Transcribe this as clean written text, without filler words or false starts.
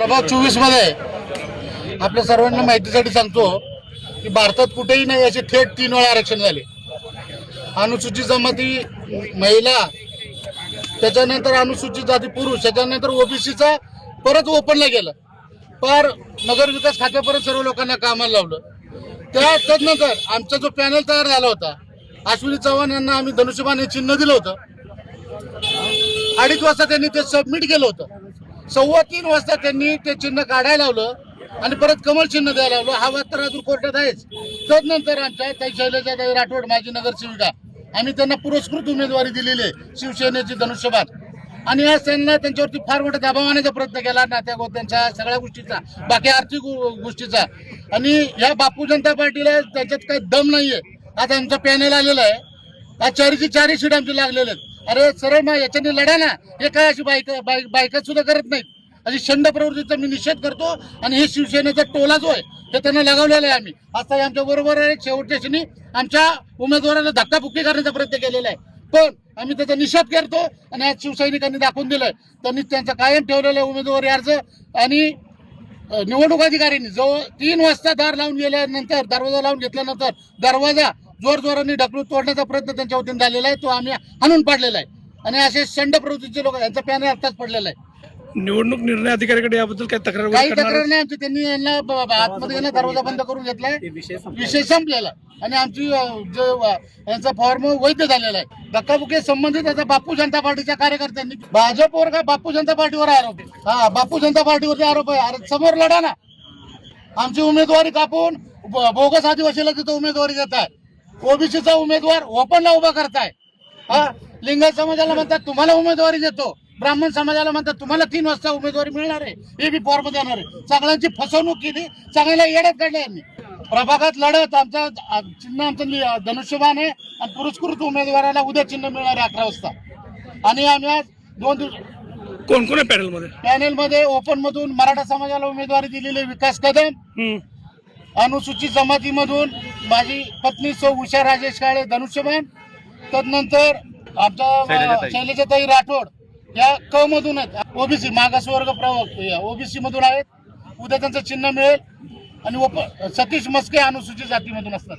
प्रभाग 24 मध्ये आपल्या सर्वांना माहितीसाठी सांगतो की भारतात कुठेही नाही असे थेट 3 वेळा आरक्षण झाले। अनुसूचित जमाती महिला, त्याच्यानंतर अनुसूचित जाती पुरुष, त्याच्यानंतर ओबीसीचा परत ओपनला गेलं, पर नगर विकास खात्यापर्यंत सर्व लोकांना कामाला लावलं। त्यानंतर आमचा जो पॅनल तयार झाला होता, अश्विनी चव्हाण यांना आम्ही धनुष्यबाण हे चिन्ह दिलं होतं। 2:30 वाजता त्यांनी ते सबमिट केलं होतं। 3:15 वाजता त्यांनी ते चिन्ह काढायला लावलं आणि परत कमल चिन्ह द्यायला लावलं। हा वाद तर अजून कोर्टात आहेच। त्यानंतर आमच्या ताई शैलजाताई राठोड, माजी नगरसेविका, आम्ही त्यांना पुरस्कृत उमेदवारी दिलेली आहे, शिवसेनेची धनुष्यबाण। आणि आज त्यांना त्यांच्यावरती फार मोठा दबाव आणण्याचा प्रयत्न केला, नात्या गोत्यांच्या सगळ्या गोष्टीचा, बाकी आर्थिक गोष्टीचा। आणि या बापू जनता पार्टीला त्याच्यात काही दम नाहीये। आता आमचा पॅनल आलेला आहे, आज 4ची सीट आमची लागलेले आहेत। अरे सरळ मग याच्याने लढा ना, हे काय अशी बायका सुद्धा करत नाहीत। अशी शंड प्रवृत्तीचा मी निषेध करतो आणि हे शिवसेनेचा टोला जो आहे ते त्यांना लगावलेला आहे। आम्ही आता आमच्या बरोबर शेवटच्या क्षणी आमच्या उमेदवाराला धक्काबुक्की करण्याचा प्रयत्न केलेला आहे, पण आम्ही त्याचा निषेध करतो। आणि आज शिवसैनिकांनी दाखवून दिलंय, त्यांनी त्यांचा कायम ठेवलेला उमेदवारी अर्ज आणि निवडणूक अधिकाऱ्यांनी जो 3 वाजता दार लावून गेल्यानंतर, दरवाजा लावून घेतल्यानंतर दरवाजा जोरजोराने ढकलून तोडण्याचा प्रयत्न त्यांच्या वतीने झालेला आहे, तो आम्ही हाणून पाडलेला आहे। आणि असे शंड प्रवृत्तीचे लोक, यांचा पॅनल आताच पडलेला आहे। निवडणूक निर्णय अधिकाऱ्याकडे याबद्दल काही तक्रार काही तक्रार नाही आमची। त्यांनी यांना आतमध्ये गेला, दरवाजा बंद करून घेतलाय, विषय संपलेला। आणि आमची जो यांचा फॉर्म वैध झालेला आहे। धक्काबुक्की संबंधित याचा बापू जनता पार्टीच्या कार्यकर्त्यांनी, भाजपवर का बापू जनता पार्टीवर आरोप आहे? हा, बापू जनता पार्टीवरती आरोप आहे। अरे समोर लढा ना, आमची उमेदवारी कापून बोगस आदिवासीला तिथं उमेदवारी देताय, ओबीसीचा उमेदवार ओपनला उभा करताय। हा, लिंगायत समाजाला म्हणतात तुम्हाला उमेदवारी देतो, ब्राह्मण समाजाला म्हणतात तुम्हाला 3 वाजता उमेदवारी मिळणार आहे, हे बी फॉर्म देणार आहे। सगळ्यांची फसवणूक केली, सगळ्याला येड्यात काढले यांनी। प्रभागात लढत आमचा चिन्ह, आमचं धनुष्यबाण आहे आणि पुरस्कृत उमेदवाराला उद्या चिन्ह मिळणार आहे 11 वाजता। आणि आम्ही आज 2 दिवस कोण कोण आहे पॅनल मध्ये ओपन मधून मराठा समाजाला उमेदवारी दिलेली विकास कदम, अनुसूचित जमातीमधून माझी पत्नी सौ उषा राजेश काळे धनुष्यबाण, तदनंतर आमच्या शैलजाताई राठोड या क मधून आहेत, ओबीसी मागासवर्ग प्रवर्ग ओबीसी मधून आहेत, उद्या त्यांचं चिन्ह मिळेल। आणि सतीश मस्के अनुसूचित जातीमधून असणार।